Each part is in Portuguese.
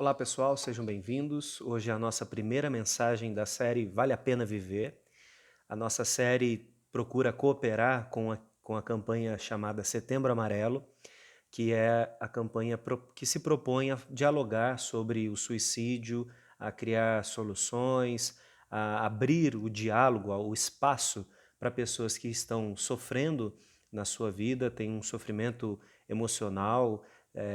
Olá pessoal, sejam bem-vindos. Hoje é a nossa primeira mensagem da série Vale a Pena Viver. A nossa série procura cooperar com a campanha chamada Setembro Amarelo, que é a campanha que se propõe a dialogar sobre o suicídio, a criar soluções, a abrir o diálogo, o espaço para pessoas que estão sofrendo na sua vida, têm um sofrimento emocional,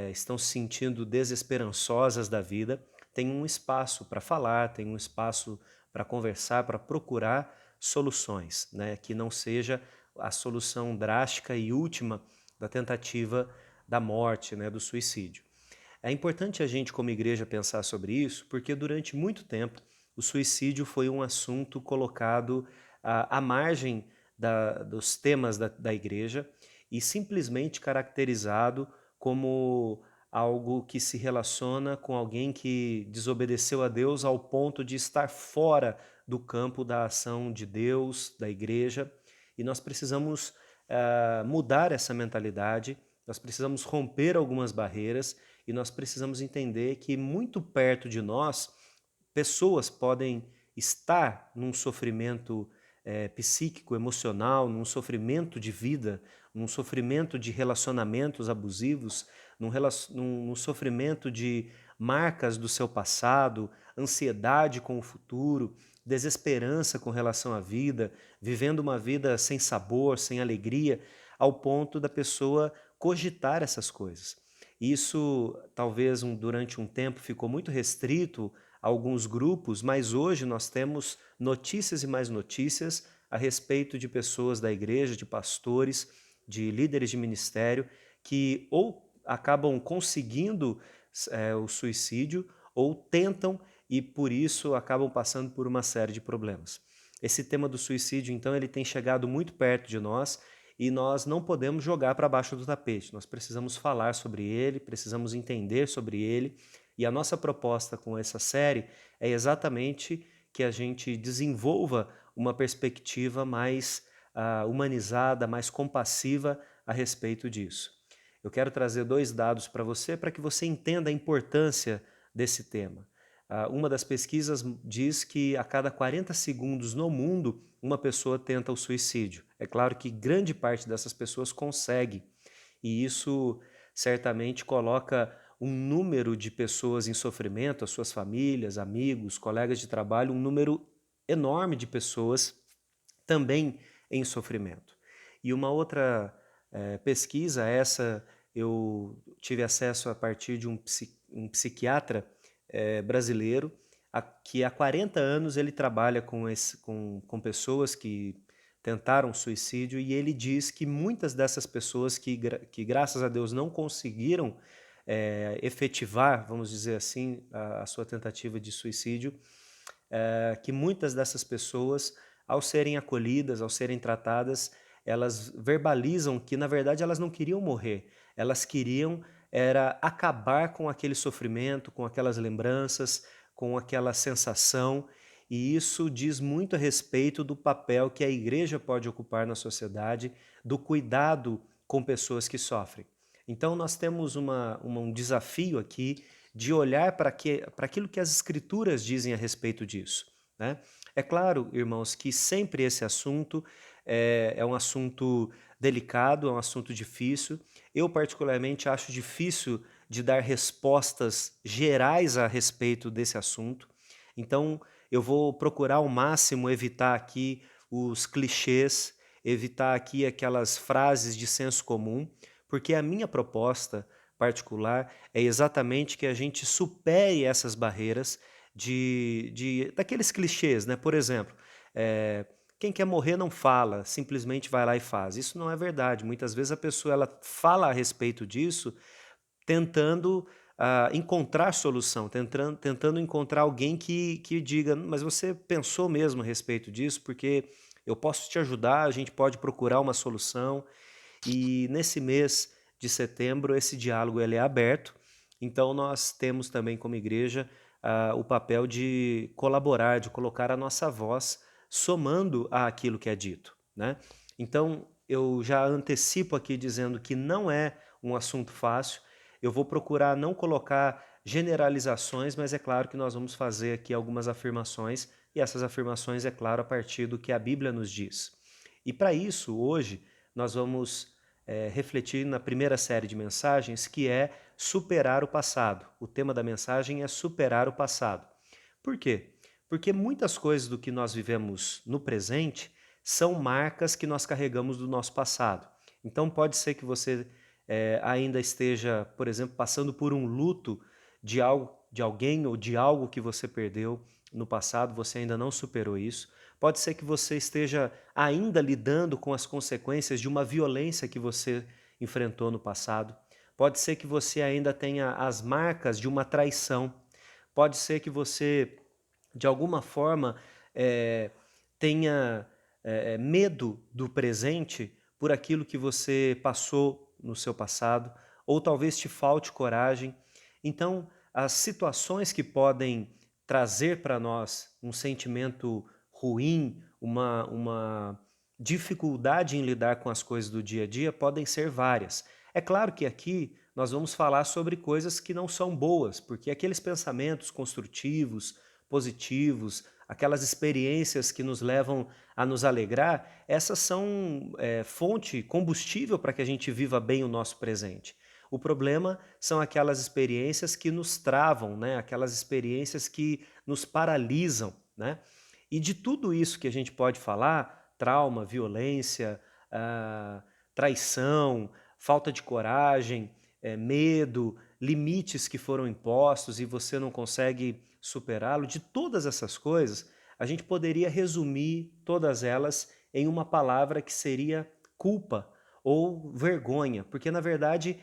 estão se sentindo desesperançosas da vida, tem um espaço para falar, tem um espaço para conversar, para procurar soluções, né? Que não seja a solução drástica e última da tentativa da morte, né, do suicídio. É importante a gente, como igreja, pensar sobre isso, porque durante muito tempo o suicídio foi um assunto colocado à margem dos temas da igreja e simplesmente caracterizado como algo que se relaciona com alguém que desobedeceu a Deus ao ponto de estar fora do campo da ação de Deus, da igreja, e nós precisamos mudar essa mentalidade, nós precisamos romper algumas barreiras e nós precisamos entender que muito perto de nós, pessoas podem estar num sofrimento psíquico, emocional, num sofrimento de vida, num sofrimento de relacionamentos abusivos, num sofrimento de marcas do seu passado, ansiedade com o futuro, desesperança com relação à vida, vivendo uma vida sem sabor, sem alegria, ao ponto da pessoa cogitar essas coisas. Isso talvez durante um tempo ficou muito restrito a alguns grupos, mas hoje nós temos notícias e mais notícias a respeito de pessoas da igreja, de pastores, de líderes de ministério, que ou acabam conseguindo o suicídio ou tentam e por isso acabam passando por uma série de problemas. Esse tema do suicídio, então, ele tem chegado muito perto de nós e nós não podemos jogar para baixo do tapete. Nós precisamos falar sobre ele, precisamos entender sobre ele. E a nossa proposta com essa série é exatamente que a gente desenvolva uma perspectiva mais humanizada, mais compassiva a respeito disso. Eu quero trazer dois dados para você para que você entenda a importância desse tema. Uma das pesquisas diz que a cada 40 segundos no mundo, uma pessoa tenta o suicídio. É claro que grande parte dessas pessoas consegue, e isso certamente coloca um número de pessoas em sofrimento, as suas famílias, amigos, colegas de trabalho, um número enorme de pessoas também em sofrimento. E uma outra pesquisa, essa eu tive acesso a partir de um psiquiatra brasileiro, que há 40 anos ele trabalha com pessoas que tentaram suicídio e ele diz que muitas dessas pessoas que graças a Deus não conseguiram efetivar, vamos dizer assim, a sua tentativa de suicídio, que muitas dessas pessoas, ao serem acolhidas, ao serem tratadas, elas verbalizam que na verdade elas não queriam morrer, elas queriam era acabar com aquele sofrimento, com aquelas lembranças, com aquela sensação, e isso diz muito a respeito do papel que a igreja pode ocupar na sociedade, do cuidado com pessoas que sofrem. Então nós temos um desafio aqui de olhar para aquilo que as escrituras dizem a respeito disso, né? É claro, irmãos, que sempre esse assunto é um assunto delicado, é um assunto difícil. Eu particularmente acho difícil de dar respostas gerais a respeito desse assunto. Então, eu vou procurar ao máximo evitar aqui os clichês, evitar aqui aquelas frases de senso comum, porque a minha proposta particular é exatamente que a gente supere essas barreiras daqueles clichês, né? Por exemplo, quem quer morrer não fala, simplesmente vai lá e faz. Isso não é verdade. Muitas vezes a pessoa ela fala a respeito disso tentando encontrar solução, tentando encontrar alguém que diga, mas você pensou mesmo a respeito disso? Porque eu posso te ajudar, a gente pode procurar uma solução. E nesse mês de setembro, esse diálogo ele é aberto, então nós temos também como igreja o papel de colaborar, de colocar a nossa voz somando àquilo que é dito, né? Então eu já antecipo aqui dizendo que não é um assunto fácil, eu vou procurar não colocar generalizações, mas é claro que nós vamos fazer aqui algumas afirmações, e essas afirmações, é claro, a partir do que a Bíblia nos diz. E para isso, hoje, nós vamos refletir na primeira série de mensagens, que é superar o passado. O tema da mensagem é superar o passado. Por quê? Porque muitas coisas do que nós vivemos no presente são marcas que nós carregamos do nosso passado. Então pode ser que você ainda esteja, por exemplo, passando por um luto de algo, de alguém ou de algo que você perdeu no passado, você ainda não superou isso. Pode ser que você esteja ainda lidando com as consequências de uma violência que você enfrentou no passado. Pode ser que você ainda tenha as marcas de uma traição. Pode ser que você, de alguma forma, tenha medo do presente por aquilo que você passou no seu passado, ou talvez te falte coragem. Então, as situações que podem trazer para nós um sentimento ruim, uma dificuldade em lidar com as coisas do dia a dia podem ser várias. É claro que aqui nós vamos falar sobre coisas que não são boas, porque aqueles pensamentos construtivos, positivos, aquelas experiências que nos levam a nos alegrar, essas são fonte, combustível para que a gente viva bem o nosso presente. O problema são aquelas experiências que nos travam, né? Aquelas experiências que nos paralisam, né? E de tudo isso que a gente pode falar, trauma, violência, traição, falta de coragem, medo, limites que foram impostos e você não consegue superá-lo, de todas essas coisas, a gente poderia resumir todas elas em uma palavra que seria culpa ou vergonha, porque na verdade,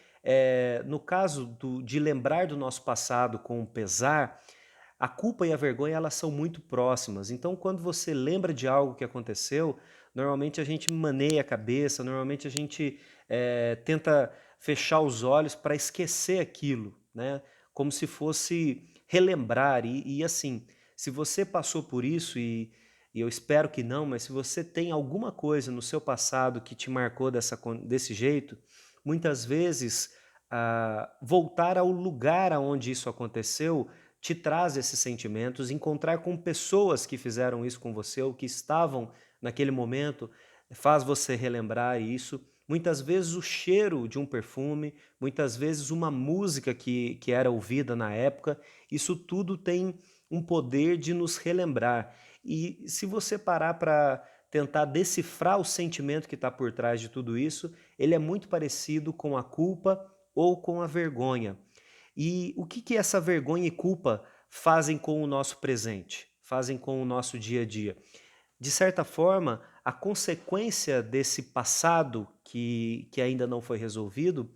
no caso de lembrar do nosso passado com pesar, a culpa e a vergonha elas são muito próximas. Então, quando você lembra de algo que aconteceu, normalmente a gente maneia a cabeça, normalmente a gente tenta fechar os olhos para esquecer aquilo, né? Como se fosse relembrar. E assim, se você passou por isso, e eu espero que não, mas se você tem alguma coisa no seu passado que te marcou desse jeito, muitas vezes voltar ao lugar onde isso aconteceu te traz esses sentimentos, encontrar com pessoas que fizeram isso com você ou que estavam naquele momento, faz você relembrar isso. Muitas vezes o cheiro de um perfume, muitas vezes uma música que era ouvida na época, isso tudo tem um poder de nos relembrar. E se você parar para tentar decifrar o sentimento que está por trás de tudo isso, ele é muito parecido com a culpa ou com a vergonha. E o que essa vergonha e culpa fazem com o nosso presente, fazem com o nosso dia a dia? De certa forma, a consequência desse passado que ainda não foi resolvido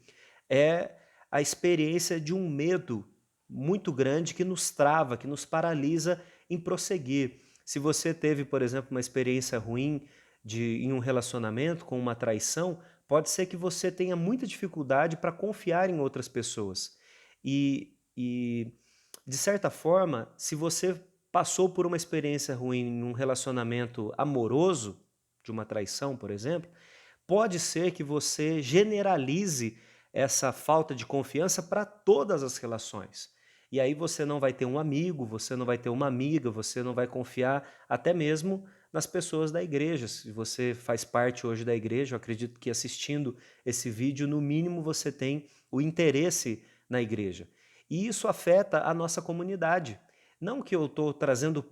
é a experiência de um medo muito grande que nos trava, que nos paralisa em prosseguir. Se você teve, por exemplo, uma experiência ruim em um relacionamento com uma traição, pode ser que você tenha muita dificuldade para confiar em outras pessoas. E, de certa forma, se você passou por uma experiência ruim em um relacionamento amoroso, de uma traição, por exemplo, pode ser que você generalize essa falta de confiança para todas as relações. E aí você não vai ter um amigo, você não vai ter uma amiga, você não vai confiar até mesmo nas pessoas da igreja. Se você faz parte hoje da igreja, eu acredito que assistindo esse vídeo, no mínimo você tem o interesse na igreja. E isso afeta a nossa comunidade. Não que eu estou trazendo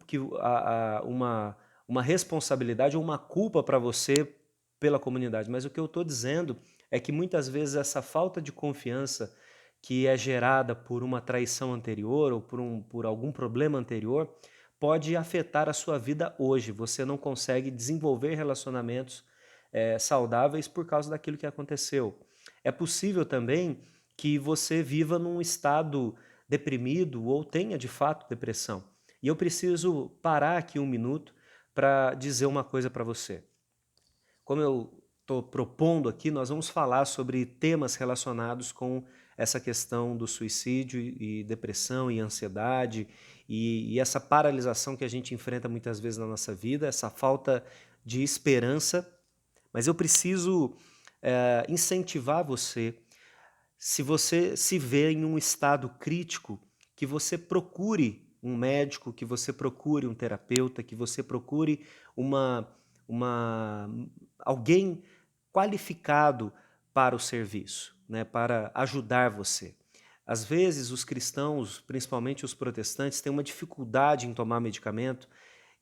uma responsabilidade ou uma culpa para você pela comunidade, mas o que eu estou dizendo é que muitas vezes essa falta de confiança que é gerada por uma traição anterior ou por algum problema anterior pode afetar a sua vida hoje. Você não consegue desenvolver relacionamentos saudáveis por causa daquilo que aconteceu. É possível também que você viva num estado deprimido ou tenha de fato depressão. E eu preciso parar aqui um minuto para dizer uma coisa para você. Como eu estou propondo aqui, nós vamos falar sobre temas relacionados com essa questão do suicídio e depressão e ansiedade e essa paralisação que a gente enfrenta muitas vezes na nossa vida, essa falta de esperança. Mas eu preciso incentivar você, se você se vê em um estado crítico, que você procure um médico, que você procure um terapeuta, que você procure uma, uma, alguém qualificado para o serviço, né, para ajudar você. Às vezes os cristãos, principalmente os protestantes, têm uma dificuldade em tomar medicamento,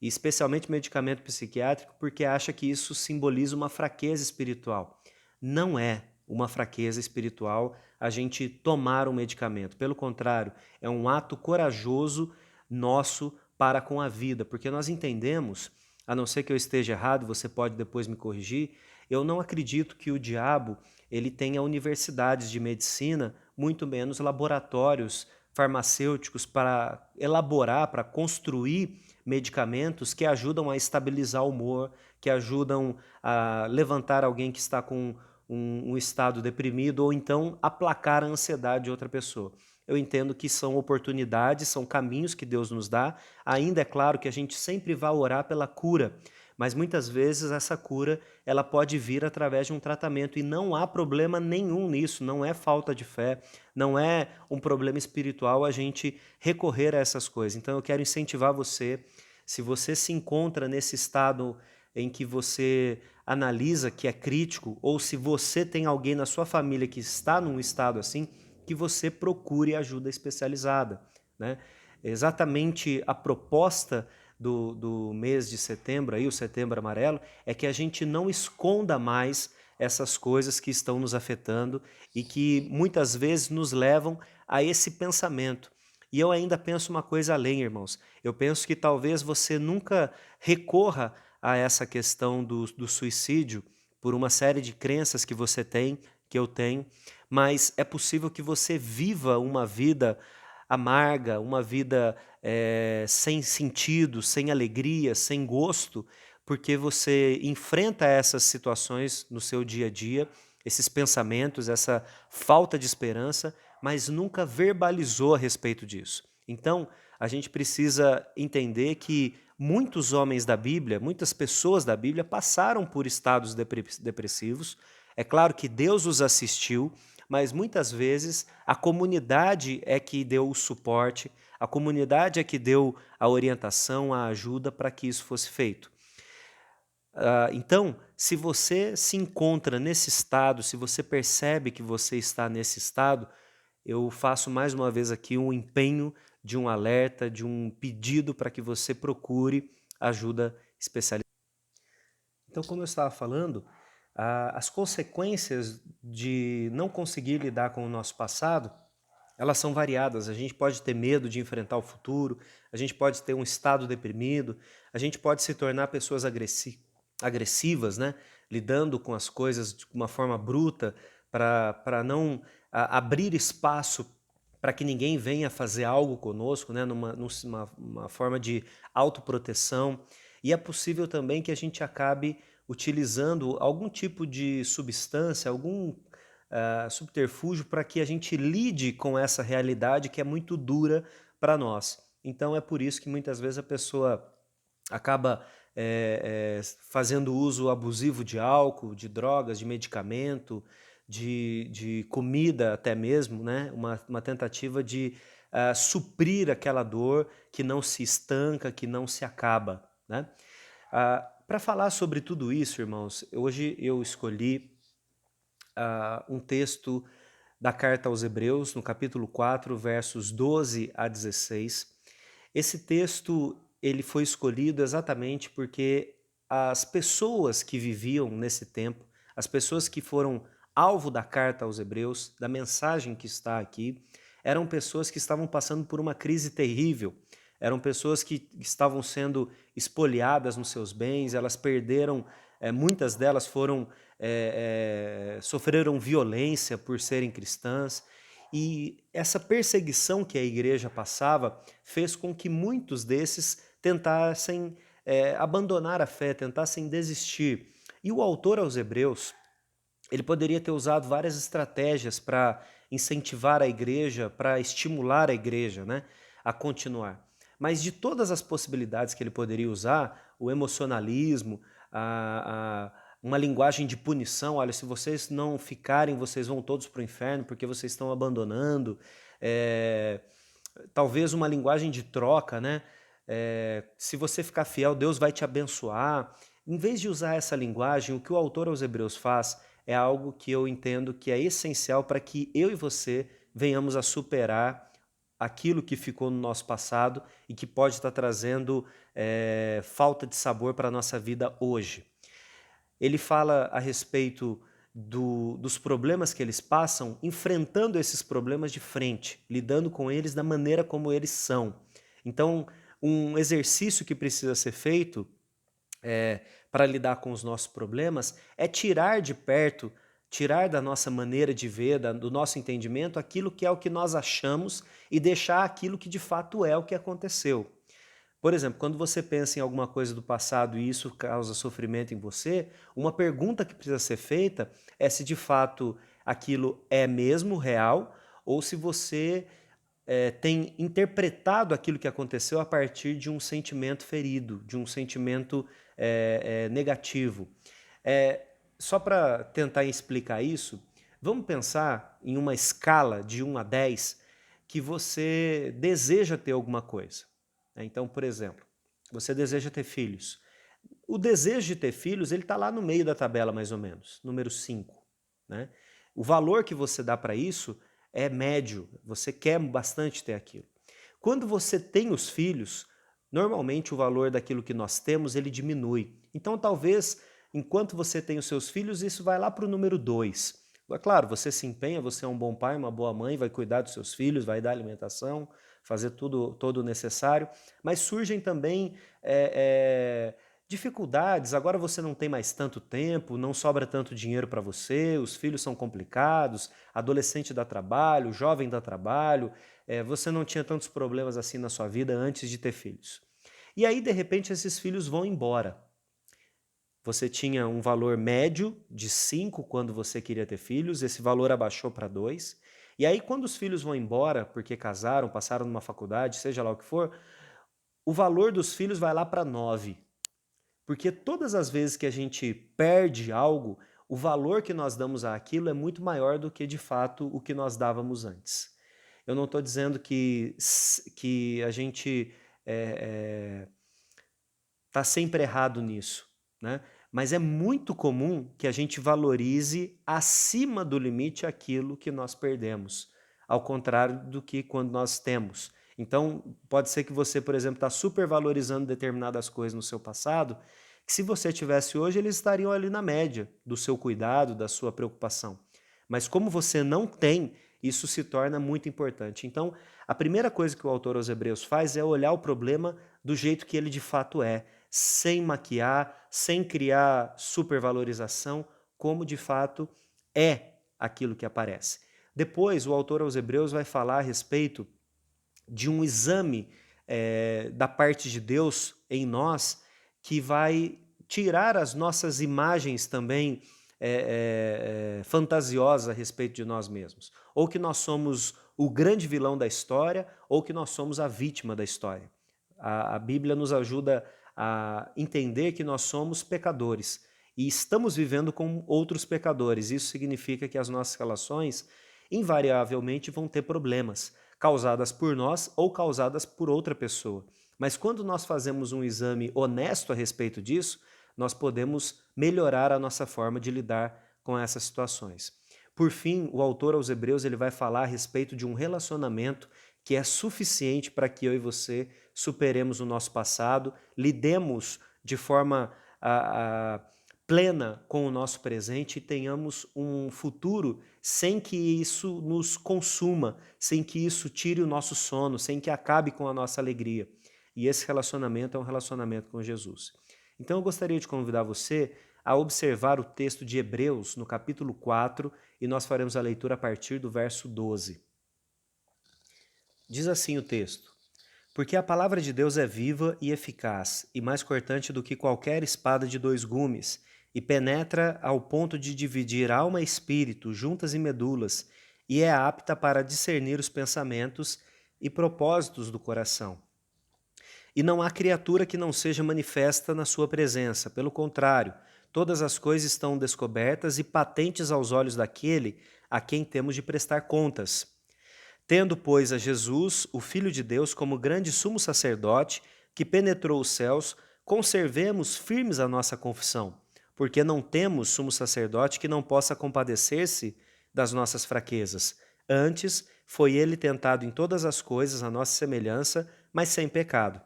e especialmente medicamento psiquiátrico, porque acha que isso simboliza uma fraqueza espiritual. Não é uma fraqueza espiritual a gente tomar um medicamento. Pelo contrário, é um ato corajoso nosso para com a vida, porque nós entendemos, a não ser que eu esteja errado, você pode depois me corrigir, eu não acredito que o diabo ele tenha universidades de medicina, muito menos laboratórios farmacêuticos para elaborar, para construir medicamentos que ajudam a estabilizar o humor, que ajudam a levantar alguém que está com um estado deprimido ou então aplacar a ansiedade de outra pessoa. Eu entendo que são oportunidades, são caminhos que Deus nos dá. Ainda é claro que a gente sempre vai orar pela cura, mas muitas vezes essa cura ela pode vir através de um tratamento e não há problema nenhum nisso, não é falta de fé, não é um problema espiritual a gente recorrer a essas coisas. Então eu quero incentivar você, se você se encontra nesse estado em que você analisa que é crítico, ou se você tem alguém na sua família que está num estado assim, que você procure ajuda especializada, né? Exatamente a proposta do mês de setembro, aí, o Setembro Amarelo, é que a gente não esconda mais essas coisas que estão nos afetando e que muitas vezes nos levam a esse pensamento. E eu ainda penso uma coisa além, irmãos. Eu penso que talvez você nunca recorra a essa questão do suicídio por uma série de crenças que você tem, que eu tenho, mas é possível que você viva uma vida amarga, uma vida sem sentido, sem alegria, sem gosto, porque você enfrenta essas situações no seu dia a dia, esses pensamentos, essa falta de esperança, mas nunca verbalizou a respeito disso. Então, a gente precisa entender que muitos homens da Bíblia, muitas pessoas da Bíblia passaram por estados depressivos. É claro que Deus os assistiu, mas muitas vezes a comunidade é que deu o suporte, a comunidade é que deu a orientação, a ajuda para que isso fosse feito. Então, se você se encontra nesse estado, se você percebe que você está nesse estado, eu faço mais uma vez aqui um empenho de um alerta, de um pedido para que você procure ajuda especializada. Então, como eu estava falando, as consequências de não conseguir lidar com o nosso passado, elas são variadas. A gente pode ter medo de enfrentar o futuro, a gente pode ter um estado deprimido, a gente pode se tornar pessoas agressivas, né? Lidando com as coisas de uma forma bruta, para não abrir espaço para que ninguém venha fazer algo conosco, né? Numa forma de autoproteção. E é possível também que a gente acabe utilizando algum tipo de substância, algum subterfúgio para que a gente lide com essa realidade que é muito dura para nós. Então é por isso que muitas vezes a pessoa acaba fazendo uso abusivo de álcool, de drogas, de medicamento, de comida até mesmo, né? Uma tentativa de suprir aquela dor que não se estanca, que não se acaba, né? Para falar sobre tudo isso, irmãos, hoje eu escolhi um texto da carta aos Hebreus, no capítulo 4, versos 12 a 16. Esse texto ele foi escolhido exatamente porque as pessoas que viviam nesse tempo, as pessoas que foram alvo da carta aos Hebreus, da mensagem que está aqui, eram pessoas que estavam passando por uma crise terrível, eram pessoas que estavam sendo espoliadas nos seus bens, elas perderam, muitas delas sofreram violência por serem cristãs, e essa perseguição que a igreja passava fez com que muitos desses tentassem abandonar a fé, tentassem desistir. E o autor aos Hebreus, ele poderia ter usado várias estratégias para incentivar a igreja, para estimular a igreja, né, a continuar. Mas de todas as possibilidades que ele poderia usar, o emocionalismo, uma linguagem de punição, olha, se vocês não ficarem, vocês vão todos para o inferno porque vocês estão abandonando, talvez uma linguagem de troca, né? Se você ficar fiel, Deus vai te abençoar. Em vez de usar essa linguagem, o que o autor aos Hebreus faz é algo que eu entendo que é essencial para que eu e você venhamos a superar aquilo que ficou no nosso passado e que pode estar trazendo falta de sabor para a nossa vida hoje. Ele fala a respeito dos problemas que eles passam, enfrentando esses problemas de frente, lidando com eles da maneira como eles são. Então, um exercício que precisa ser feito para lidar com os nossos problemas é tirar de perto, tirar da nossa maneira de ver, do nosso entendimento, aquilo que é o que nós achamos e deixar aquilo que de fato é o que aconteceu. Por exemplo, quando você pensa em alguma coisa do passado e isso causa sofrimento em você, uma pergunta que precisa ser feita é se de fato aquilo é mesmo real ou se você tem interpretado aquilo que aconteceu a partir de um sentimento ferido, de um sentimento negativo. Só para tentar explicar isso, vamos pensar em uma escala de 1 a 10 que você deseja ter alguma coisa. Então, por exemplo, você deseja ter filhos. O desejo de ter filhos, ele está lá no meio da tabela, mais ou menos, número 5. Né? O valor que você dá para isso é médio, você quer bastante ter aquilo. Quando você tem os filhos, normalmente o valor daquilo que nós temos, ele diminui. Então, talvez, enquanto você tem os seus filhos, isso vai lá para o número 2. É claro, você se empenha, você é um bom pai, uma boa mãe, vai cuidar dos seus filhos, vai dar alimentação, fazer todo o necessário, mas surgem também dificuldades. Agora você não tem mais tanto tempo, não sobra tanto dinheiro para você, os filhos são complicados, adolescente dá trabalho, jovem dá trabalho, você não tinha tantos problemas assim na sua vida antes de ter filhos. E aí, de repente, esses filhos vão embora. Você tinha um valor médio de 5 quando você queria ter filhos, esse valor abaixou para 2. E aí, quando os filhos vão embora, porque casaram, passaram numa faculdade, seja lá o que for, o valor dos filhos vai lá para 9. Porque todas as vezes que a gente perde algo, o valor que nós damos àquilo é muito maior do que, de fato, o que nós dávamos antes. Eu não estou dizendo que a gente está sempre errado nisso, né? Mas é muito comum que a gente valorize acima do limite aquilo que nós perdemos, ao contrário do que quando nós temos. Então, pode ser que você, por exemplo, está supervalorizando determinadas coisas no seu passado, que se você tivesse hoje, eles estariam ali na média do seu cuidado, da sua preocupação. Mas como você não tem, isso se torna muito importante. Então, a primeira coisa que o autor aos Hebreus faz é olhar o problema do jeito que ele de fato é, sem maquiar, sem criar supervalorização, como de fato é aquilo que aparece. Depois, o autor aos Hebreus vai falar a respeito de um exame da parte de Deus em nós que vai tirar as nossas imagens também fantasiosas a respeito de nós mesmos. Ou que nós somos o grande vilão da história, ou que nós somos a vítima da história. A Bíblia nos ajuda a entender que nós somos pecadores e estamos vivendo com outros pecadores. Isso significa que as nossas relações invariavelmente vão ter problemas, causadas por nós ou causadas por outra pessoa. Mas quando nós fazemos um exame honesto a respeito disso, nós podemos melhorar a nossa forma de lidar com essas situações. Por fim, o autor aos Hebreus ele vai falar a respeito de um relacionamento que é suficiente para que eu e você superemos o nosso passado, lidemos de forma plena com o nosso presente e tenhamos um futuro sem que isso nos consuma, sem que isso tire o nosso sono, sem que acabe com a nossa alegria. E esse relacionamento é um relacionamento com Jesus. Então eu gostaria de convidar você a observar o texto de Hebreus, no capítulo 4, e nós faremos a leitura a partir do verso 12. Diz assim o texto: Porque a palavra de Deus é viva e eficaz, e mais cortante do que qualquer espada de 2 gumes, e penetra ao ponto de dividir alma e espírito, juntas e medulas, e é apta para discernir os pensamentos e propósitos do coração. E não há criatura que não seja manifesta na sua presença, pelo contrário, todas as coisas estão descobertas e patentes aos olhos daquele a quem temos de prestar contas. Tendo, pois, a Jesus, o Filho de Deus, como grande sumo sacerdote, que penetrou os céus, conservemos firmes a nossa confissão, porque não temos sumo sacerdote que não possa compadecer-se das nossas fraquezas. Antes, foi ele tentado em todas as coisas à nossa semelhança, mas sem pecado.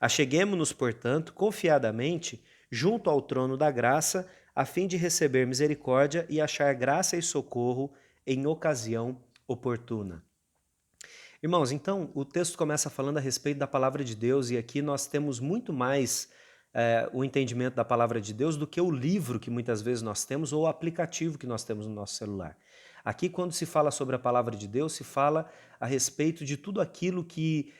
Acheguemo-nos, portanto, confiadamente junto ao trono da graça, a fim de receber misericórdia e achar graça e socorro em ocasião oportuna. Irmãos, então o texto começa falando a respeito da palavra de Deus e aqui nós temos muito mais o entendimento da palavra de Deus do que o livro que muitas vezes nós temos ou o aplicativo que nós temos no nosso celular. Aqui, quando se fala sobre a palavra de Deus, se fala a respeito de tudo aquilo que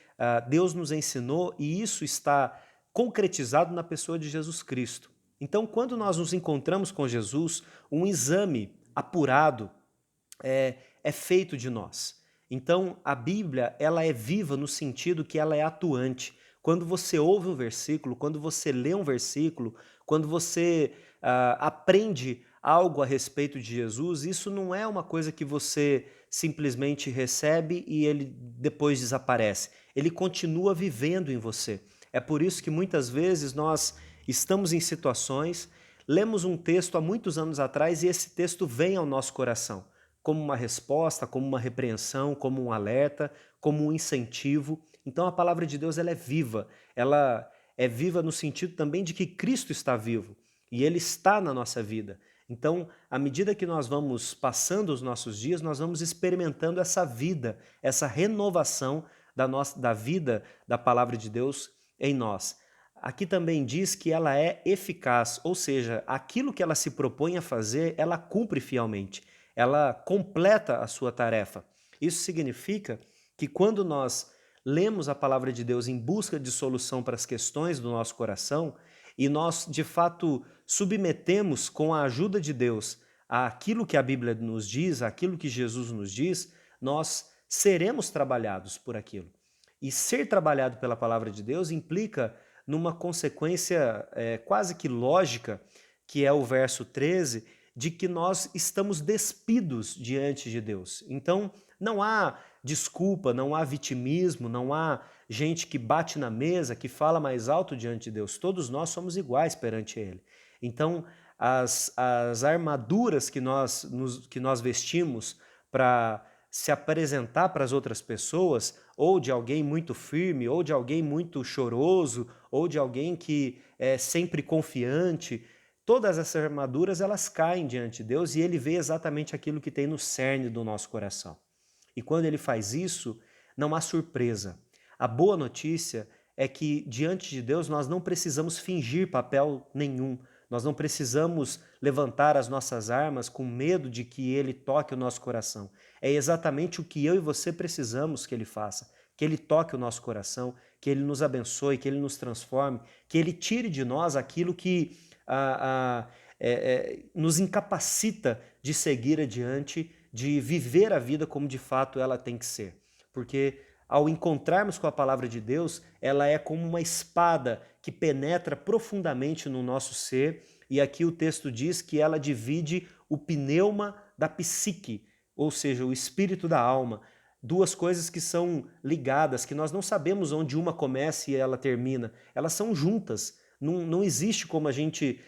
Deus nos ensinou e isso está concretizado na pessoa de Jesus Cristo. Então, quando nós nos encontramos com Jesus, um exame apurado é feito de nós. Então, a Bíblia, ela é viva no sentido que ela é atuante. Quando você ouve um versículo, quando você lê um versículo, quando você aprende algo a respeito de Jesus, isso não é uma coisa que você simplesmente recebe e ele depois desaparece. Ele continua vivendo em você. É por isso que muitas vezes nós estamos em situações, lemos um texto há muitos anos atrás e esse texto vem ao nosso coração como uma resposta, como uma repreensão, como um alerta, como um incentivo. Então a palavra de Deus ela é viva no sentido também de que Cristo está vivo e Ele está na nossa vida. Então, à medida que nós vamos passando os nossos dias, nós vamos experimentando essa vida, essa renovação da vida da palavra de Deus em nós. Aqui também diz que ela é eficaz, ou seja, aquilo que ela se propõe a fazer, ela cumpre fielmente. Ela completa a sua tarefa. Isso significa que quando nós lemos a palavra de Deus em busca de solução para as questões do nosso coração e nós, de fato, submetemos com a ajuda de Deus àquilo que a Bíblia nos diz, àquilo que Jesus nos diz, nós seremos trabalhados por aquilo. E ser trabalhado pela palavra de Deus implica numa consequência quase que lógica, que é o verso 13, de que nós estamos despidos diante de Deus. Então, não há desculpa, não há vitimismo, não há gente que bate na mesa, que fala mais alto diante de Deus. Todos nós somos iguais perante Ele. Então, as armaduras que nós vestimos para se apresentar para as outras pessoas, ou de alguém muito firme, ou de alguém muito choroso, ou de alguém que é sempre confiante, todas essas armaduras elas caem diante de Deus e Ele vê exatamente aquilo que tem no cerne do nosso coração. E quando Ele faz isso, não há surpresa. A boa notícia é que diante de Deus nós não precisamos fingir papel nenhum. Nós não precisamos levantar as nossas armas com medo de que Ele toque o nosso coração. É exatamente o que eu e você precisamos que Ele faça. Que Ele toque o nosso coração, que Ele nos abençoe, que Ele nos transforme, que Ele tire de nós aquilo que nos incapacita de seguir adiante, de viver a vida como de fato ela tem que ser. Porque ao encontrarmos com a palavra de Deus, ela é como uma espada que penetra profundamente no nosso ser, e aqui o texto diz que ela divide o pneuma da psique, ou seja, o espírito da alma. Duas coisas que são ligadas, que nós não sabemos onde uma começa e ela termina. Elas são juntas. Não existe como a gente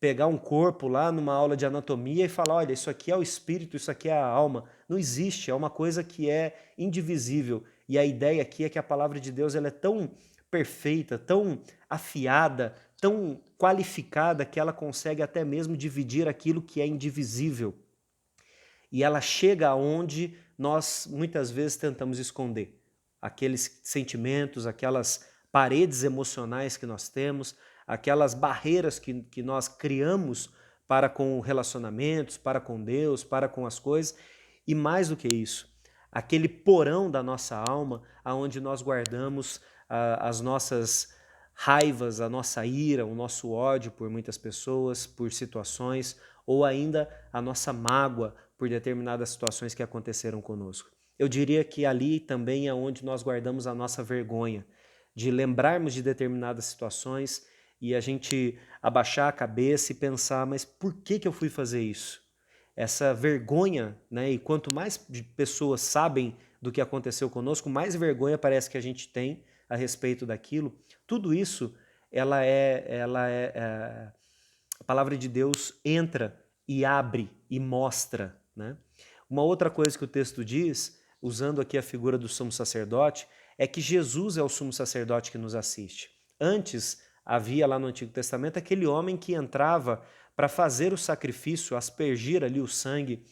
pegar um corpo lá numa aula de anatomia e falar, olha, isso aqui é o espírito, isso aqui é a alma. Não existe, é uma coisa que é indivisível. E a ideia aqui é que a palavra de Deus ela é tão perfeita, tão afiada, tão qualificada que ela consegue até mesmo dividir aquilo que é indivisível. E ela chega aonde nós muitas vezes tentamos esconder. Aqueles sentimentos, aquelas paredes emocionais que nós temos, aquelas barreiras que nós criamos para com relacionamentos, para com Deus, para com as coisas, e mais do que isso, aquele porão da nossa alma, aonde nós guardamos as nossas raivas, a nossa ira, o nosso ódio por muitas pessoas, por situações, ou ainda a nossa mágoa por determinadas situações que aconteceram conosco. Eu diria que ali também é onde nós guardamos a nossa vergonha, de lembrarmos de determinadas situações e a gente abaixar a cabeça e pensar, mas por que eu fui fazer isso? essa vergonha, né? E quanto mais pessoas sabem do que aconteceu conosco, mais vergonha parece que a gente tem a respeito daquilo. Tudo isso, a palavra de Deus entra e abre e mostra, né? Uma outra coisa que o texto diz, usando aqui a figura do sumo sacerdote, é que Jesus é o sumo sacerdote que nos assiste. Antes, havia lá no Antigo Testamento aquele homem que entrava para fazer o sacrifício, aspergir ali o sangue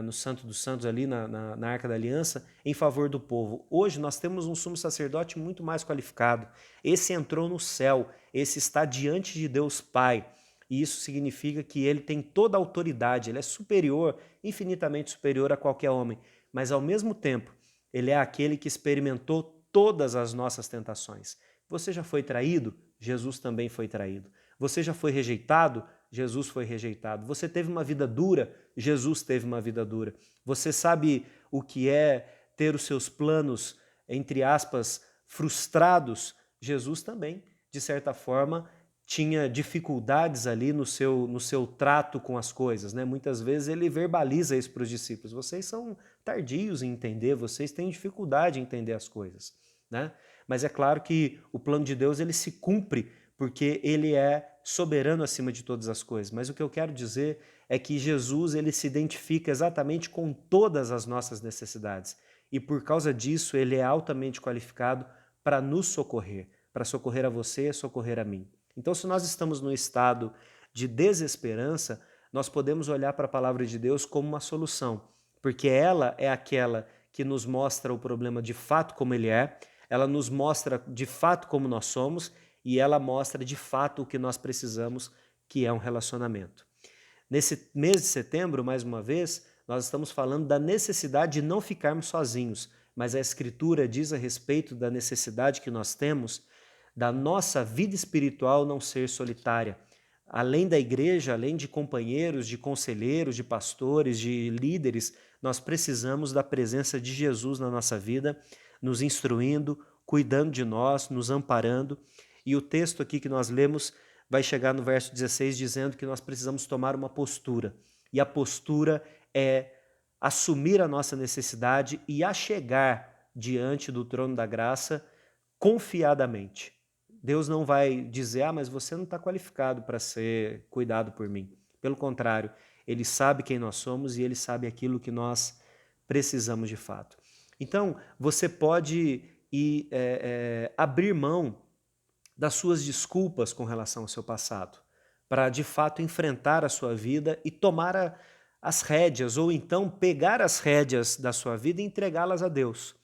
no Santo dos Santos, ali na Arca da Aliança, em favor do povo. Hoje nós temos um sumo sacerdote muito mais qualificado. Esse entrou no céu, esse está diante de Deus Pai. E isso significa que ele tem toda a autoridade, ele é superior, infinitamente superior a qualquer homem. Mas ao mesmo tempo, ele é aquele que experimentou todas as nossas tentações. Você já foi traído? Jesus também foi traído. Você já foi rejeitado? Jesus foi rejeitado. Você teve uma vida dura? Jesus teve uma vida dura. Você sabe o que é ter os seus planos, entre aspas, frustrados? Jesus também, de certa forma, tinha dificuldades ali no seu trato com as coisas, né? Muitas vezes ele verbaliza isso para os discípulos. Vocês são tardios em entender, vocês têm dificuldade em entender as coisas, né? Mas é claro que o plano de Deus ele se cumpre porque ele é soberano acima de todas as coisas. Mas o que eu quero dizer é que Jesus ele se identifica exatamente com todas as nossas necessidades e por causa disso ele é altamente qualificado para nos socorrer, para socorrer a você e socorrer a mim. Então, se nós estamos no estado de desesperança, nós podemos olhar para a palavra de Deus como uma solução, porque ela é aquela que nos mostra o problema de fato como ele é, ela nos mostra de fato como nós somos e ela mostra de fato o que nós precisamos, que é um relacionamento. Nesse mês de setembro, mais uma vez, nós estamos falando da necessidade de não ficarmos sozinhos, mas a Escritura diz a respeito da necessidade que nós temos da nossa vida espiritual não ser solitária. Além da igreja, além de companheiros, de conselheiros, de pastores, de líderes, nós precisamos da presença de Jesus na nossa vida, nos instruindo, cuidando de nós, nos amparando. E o texto aqui que nós lemos vai chegar no verso 16 dizendo que nós precisamos tomar uma postura. E a postura é assumir a nossa necessidade e a chegar diante do trono da graça confiadamente. Deus não vai dizer, mas você não está qualificado para ser cuidado por mim. Pelo contrário, Ele sabe quem nós somos e Ele sabe aquilo que nós precisamos de fato. Então, você pode abrir mão das suas desculpas com relação ao seu passado, para de fato enfrentar a sua vida e tomar as rédeas, ou então pegar as rédeas da sua vida e entregá-las a Deus.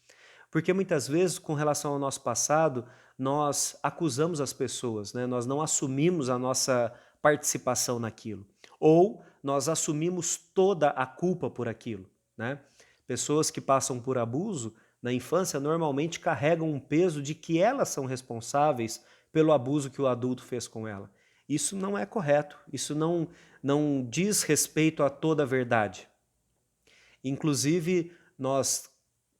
Porque muitas vezes, com relação ao nosso passado, nós acusamos as pessoas, né? Nós não assumimos a nossa participação naquilo. Ou nós assumimos toda a culpa por aquilo, né? Pessoas que passam por abuso na infância normalmente carregam um peso de que elas são responsáveis pelo abuso que o adulto fez com ela. Isso não é correto, isso não diz respeito a toda a verdade. Inclusive, nós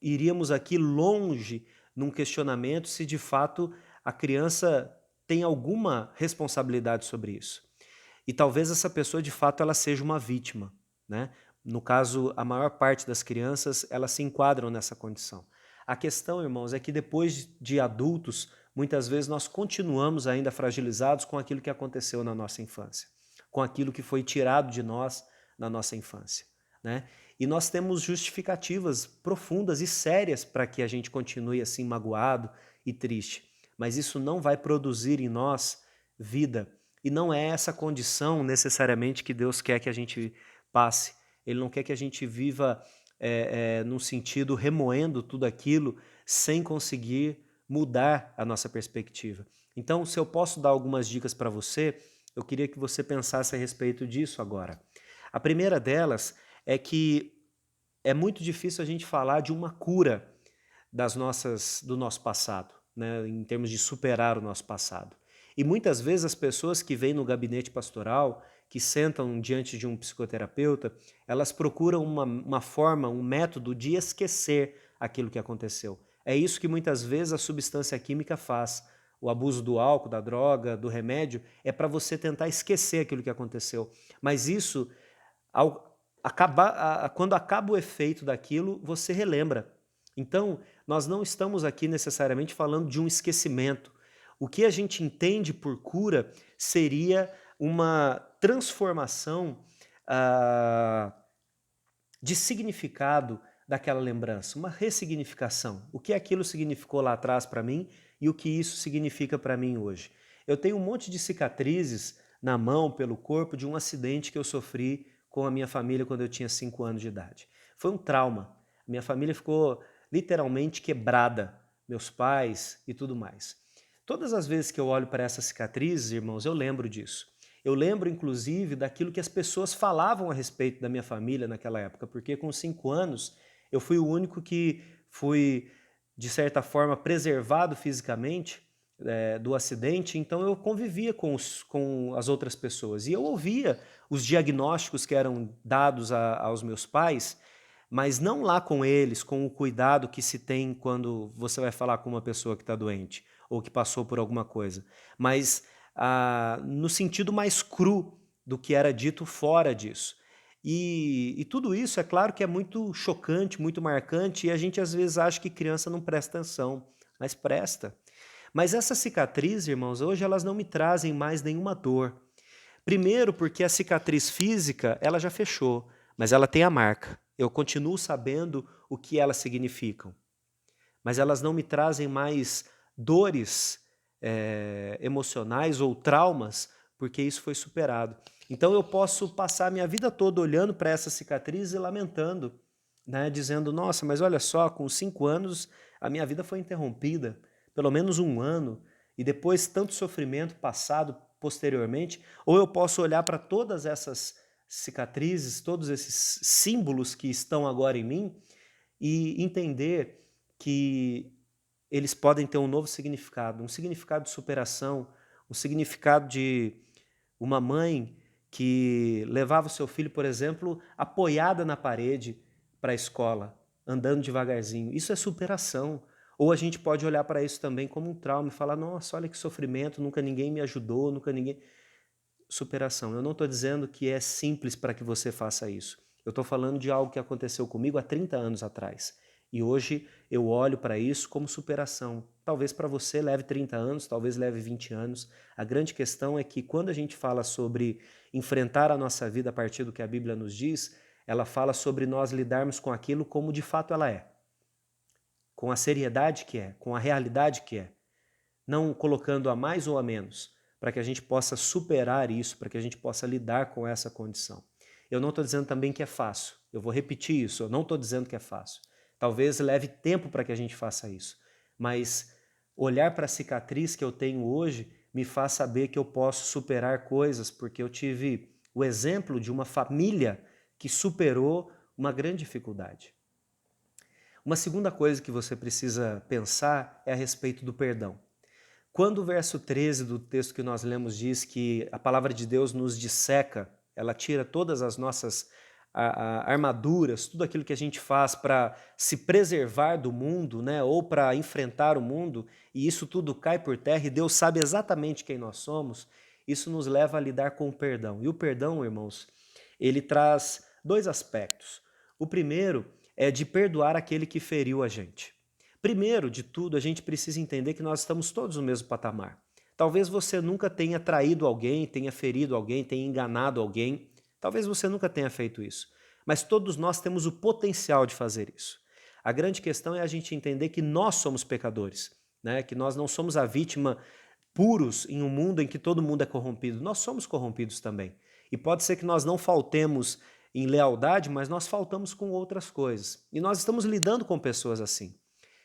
iríamos aqui longe num questionamento se de fato a criança tem alguma responsabilidade sobre isso. E talvez essa pessoa de fato ela seja uma vítima, né? No caso, a maior parte das crianças, elas se enquadram nessa condição. A questão, irmãos, é que depois de adultos, muitas vezes nós continuamos ainda fragilizados com aquilo que aconteceu na nossa infância, com aquilo que foi tirado de nós na nossa infância, né? E nós temos justificativas profundas e sérias para que a gente continue assim magoado e triste. Mas isso não vai produzir em nós vida. E não é essa condição necessariamente que Deus quer que a gente passe. Ele não quer que a gente viva num sentido remoendo tudo aquilo sem conseguir mudar a nossa perspectiva. Então, se eu posso dar algumas dicas para você, eu queria que você pensasse a respeito disso agora. A primeira delas é que é muito difícil a gente falar de uma cura do nosso passado, né, em termos de superar o nosso passado. E muitas vezes as pessoas que vêm no gabinete pastoral, que sentam diante de um psicoterapeuta, elas procuram uma forma, um método de esquecer aquilo que aconteceu. É isso que muitas vezes a substância química faz. O abuso do álcool, da droga, do remédio, é para você tentar esquecer aquilo que aconteceu. Mas isso, quando acaba o efeito daquilo, você relembra. Então, nós não estamos aqui necessariamente falando de um esquecimento. O que a gente entende por cura seria uma transformação ah, de significado daquela lembrança, uma ressignificação. O que aquilo significou lá atrás para mim e o que isso significa para mim hoje. Eu tenho um monte de cicatrizes na mão, pelo corpo, de um acidente que eu sofri com a minha família quando eu tinha 5 anos de idade. Foi um trauma. Minha família ficou literalmente quebrada, meus pais e tudo mais. Todas as vezes que eu olho para essas cicatrizes, irmãos, eu lembro disso. Eu lembro, inclusive, daquilo que as pessoas falavam a respeito da minha família naquela época, porque com 5 anos eu fui o único que fui, de certa forma, preservado fisicamente do acidente, então eu convivia com as outras pessoas. E eu ouvia os diagnósticos que eram dados aos meus pais, mas não lá com eles, com o cuidado que se tem quando você vai falar com uma pessoa que está doente ou que passou por alguma coisa, mas no sentido mais cru do que era dito fora disso. E tudo isso, é claro que é muito chocante, muito marcante, e a gente às vezes acha que criança não presta atenção, mas presta. Mas essas cicatrizes, irmãos, hoje elas não me trazem mais nenhuma dor. Primeiro porque a cicatriz física, ela já fechou, mas ela tem a marca. Eu continuo sabendo o que elas significam. Mas elas não me trazem mais dores emocionais ou traumas, porque isso foi superado. Então eu posso passar a minha vida toda olhando para essa cicatriz e lamentando, né, dizendo, nossa, mas olha só, com 5 anos a minha vida foi interrompida, pelo menos 1 ano, e depois tanto sofrimento passado posteriormente, ou eu posso olhar para todas essas cicatrizes, todos esses símbolos que estão agora em mim e entender que eles podem ter um novo significado, um significado de superação, um significado de uma mãe que levava o seu filho, por exemplo, apoiada na parede para a escola, andando devagarzinho. Isso é superação. Ou a gente pode olhar para isso também como um trauma e falar, nossa, olha que sofrimento, nunca ninguém me ajudou, nunca ninguém... Superação. Eu não estou dizendo que é simples para que você faça isso. Eu estou falando de algo que aconteceu comigo há 30 anos atrás. E hoje eu olho para isso como superação. Talvez para você leve 30 anos, talvez leve 20 anos. A grande questão é que quando a gente fala sobre enfrentar a nossa vida a partir do que a Bíblia nos diz, ela fala sobre nós lidarmos com aquilo como de fato ela é. Com a seriedade que é, com a realidade que é. Não colocando a mais ou a menos, para que a gente possa superar isso, para que a gente possa lidar com essa condição. Eu não estou dizendo também que é fácil. Eu vou repetir isso, eu não estou dizendo que é fácil. Talvez leve tempo para que a gente faça isso, mas olhar para a cicatriz que eu tenho hoje me faz saber que eu posso superar coisas, porque eu tive o exemplo de uma família que superou uma grande dificuldade. Uma segunda coisa que você precisa pensar é a respeito do perdão. Quando o verso 13 do texto que nós lemos diz que a palavra de Deus nos disseca, ela tira todas as nossas armaduras, tudo aquilo que a gente faz para se preservar do mundo, né, ou para enfrentar o mundo, e isso tudo cai por terra e Deus sabe exatamente quem nós somos, isso nos leva a lidar com o perdão. E o perdão, irmãos, ele traz 2 aspectos. O primeiro é de perdoar aquele que feriu a gente. Primeiro de tudo, a gente precisa entender que nós estamos todos no mesmo patamar. Talvez você nunca tenha traído alguém, tenha ferido alguém, tenha enganado alguém. Talvez você nunca tenha feito isso. Mas todos nós temos o potencial de fazer isso. A grande questão é a gente entender que nós somos pecadores, né? Que nós não somos a vítima puros em um mundo em que todo mundo é corrompido. Nós somos corrompidos também. E pode ser que nós não faltemos em lealdade, mas nós faltamos com outras coisas. E nós estamos lidando com pessoas assim.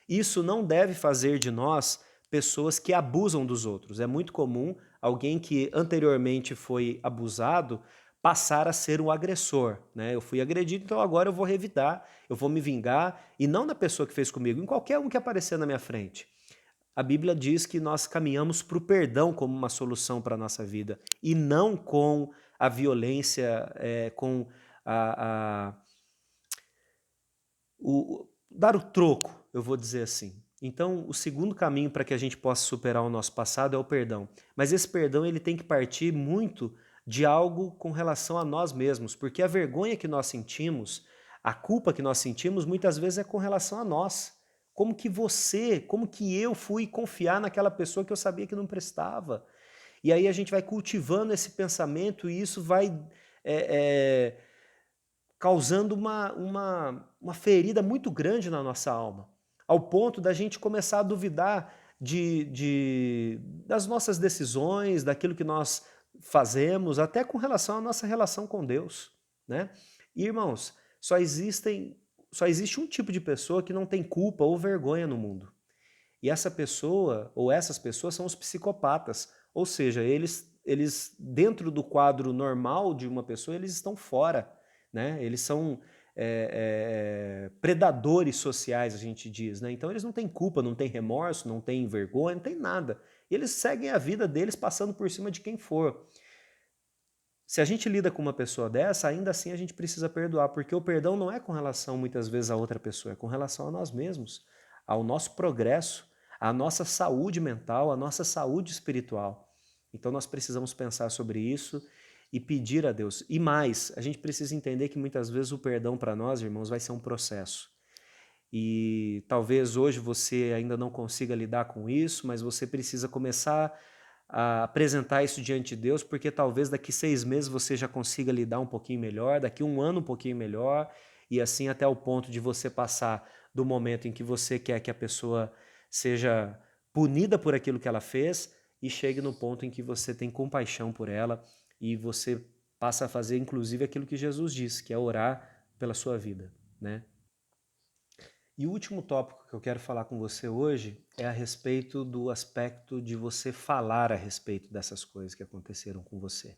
Isso não deve fazer de nós pessoas que abusam dos outros. É muito comum alguém que anteriormente foi abusado passar a ser o agressor, né? Eu fui agredido, então agora eu vou revidar, eu vou me vingar, e não da pessoa que fez comigo, em qualquer um que aparecer na minha frente. A Bíblia diz que nós caminhamos para o perdão como uma solução para a nossa vida, e não com a violência, com dar o troco, eu vou dizer assim. Então, o segundo caminho para que a gente possa superar o nosso passado é o perdão. Mas esse perdão ele tem que partir muito de algo com relação a nós mesmos, porque a vergonha que nós sentimos, a culpa que nós sentimos, muitas vezes é com relação a nós. Como que eu fui confiar naquela pessoa que eu sabia que não prestava? E aí a gente vai cultivando esse pensamento e isso vai é, é, causando uma ferida muito grande na nossa alma, ao ponto da gente começar a duvidar das nossas decisões, daquilo que nós fazemos, até com relação à nossa relação com Deus, né? E, irmãos, só existe um tipo de pessoa que não tem culpa ou vergonha no mundo. E essa pessoa, ou essas pessoas, são os psicopatas. Ou seja, eles dentro do quadro normal de uma pessoa, eles estão fora, né? Eles são predadores sociais, a gente diz, né? Então eles não têm culpa, não têm remorso, não têm vergonha, não têm nada. E eles seguem a vida deles passando por cima de quem for. Se a gente lida com uma pessoa dessa, ainda assim a gente precisa perdoar, porque o perdão não é com relação muitas vezes a outra pessoa, é com relação a nós mesmos, ao nosso progresso, à nossa saúde mental, à nossa saúde espiritual. Então nós precisamos pensar sobre isso e pedir a Deus. E mais, a gente precisa entender que muitas vezes o perdão para nós, irmãos, vai ser um processo. E talvez hoje você ainda não consiga lidar com isso, mas você precisa começar a apresentar isso diante de Deus, porque talvez daqui 6 meses você já consiga lidar um pouquinho melhor, daqui 1 ano um pouquinho melhor, e assim até o ponto de você passar do momento em que você quer que a pessoa seja punida por aquilo que ela fez e chegue no ponto em que você tem compaixão por ela e você passa a fazer inclusive aquilo que Jesus disse, que é orar pela sua vida, né? E o último tópico que eu quero falar com você hoje é a respeito do aspecto de você falar a respeito dessas coisas que aconteceram com você.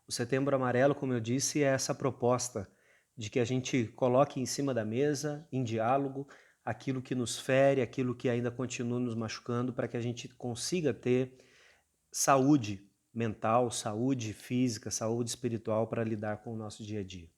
O Setembro Amarelo, como eu disse, é essa proposta de que a gente coloque em cima da mesa, em diálogo, aquilo que nos fere, aquilo que ainda continua nos machucando, para que a gente consiga ter saúde mental, saúde física, saúde espiritual para lidar com o nosso dia a dia.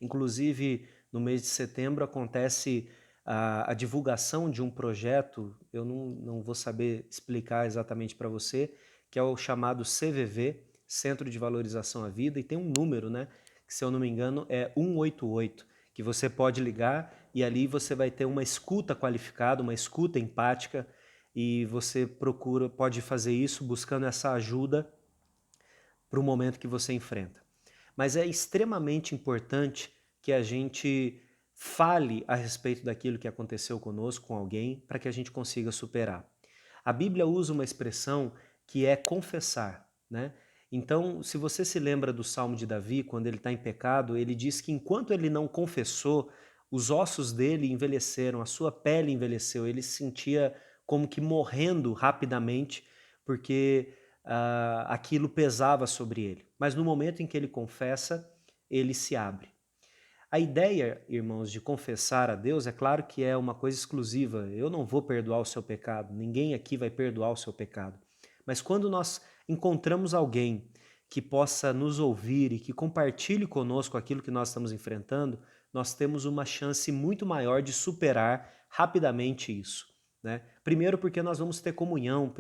Inclusive, no mês de setembro acontece a divulgação de um projeto, eu não vou saber explicar exatamente para você, que é o chamado CVV, Centro de Valorização à Vida, e tem um número, né, que se eu não me engano é 188, que você pode ligar e ali você vai ter uma escuta qualificada, uma escuta empática, e você pode fazer isso buscando essa ajuda para o momento que você enfrenta. Mas é extremamente importante que a gente fale a respeito daquilo que aconteceu conosco, com alguém, para que a gente consiga superar. A Bíblia usa uma expressão que é confessar, né? Então, se você se lembra do Salmo de Davi, quando ele está em pecado, ele diz que enquanto ele não confessou, os ossos dele envelheceram, a sua pele envelheceu, ele se sentia como que morrendo rapidamente, porque aquilo pesava sobre ele. Mas no momento em que ele confessa, ele se abre. A ideia, irmãos, de confessar a Deus, é claro que é uma coisa exclusiva. Eu não vou perdoar o seu pecado, ninguém aqui vai perdoar o seu pecado. Mas quando nós encontramos alguém que possa nos ouvir e que compartilhe conosco aquilo que nós estamos enfrentando, nós temos uma chance muito maior de superar rapidamente isso, né? Primeiro porque nós vamos ter comunhão,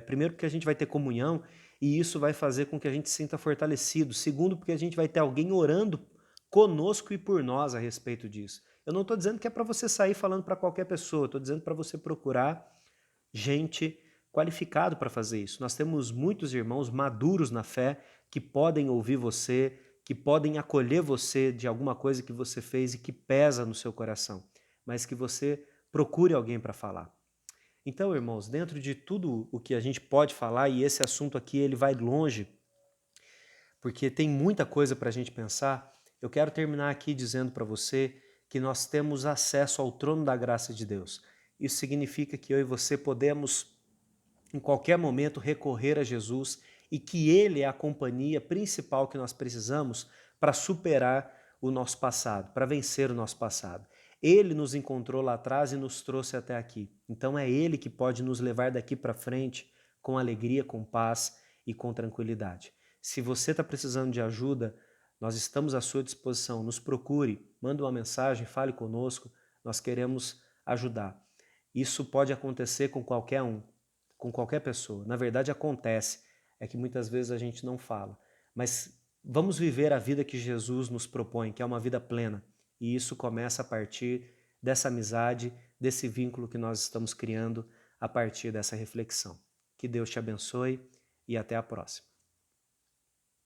primeiro porque a gente vai ter comunhão e isso vai fazer com que a gente se sinta fortalecido. Segundo porque a gente vai ter alguém orando conosco e por nós a respeito disso. Eu não estou dizendo que é para você sair falando para qualquer pessoa, estou dizendo para você procurar gente qualificado para fazer isso. Nós temos muitos irmãos maduros na fé que podem ouvir você, que podem acolher você de alguma coisa que você fez e que pesa no seu coração, mas que você procure alguém para falar. Então, irmãos, dentro de tudo o que a gente pode falar, e esse assunto aqui ele vai longe, porque tem muita coisa para a gente pensar, eu quero terminar aqui dizendo para você que nós temos acesso ao trono da graça de Deus. Isso significa que eu e você podemos, em qualquer momento, recorrer a Jesus e que Ele é a companhia principal que nós precisamos para superar o nosso passado, para vencer o nosso passado. Ele nos encontrou lá atrás e nos trouxe até aqui. Então é Ele que pode nos levar daqui para frente com alegria, com paz e com tranquilidade. Se você está precisando de ajuda, nós estamos à sua disposição. Nos procure, manda uma mensagem, fale conosco, nós queremos ajudar. Isso pode acontecer com qualquer um, com qualquer pessoa. Na verdade, acontece. é que muitas vezes a gente não fala. Mas vamos viver a vida que Jesus nos propõe, que é uma vida plena. E isso começa a partir dessa amizade, desse vínculo que nós estamos criando a partir dessa reflexão. Que Deus te abençoe e até a próxima.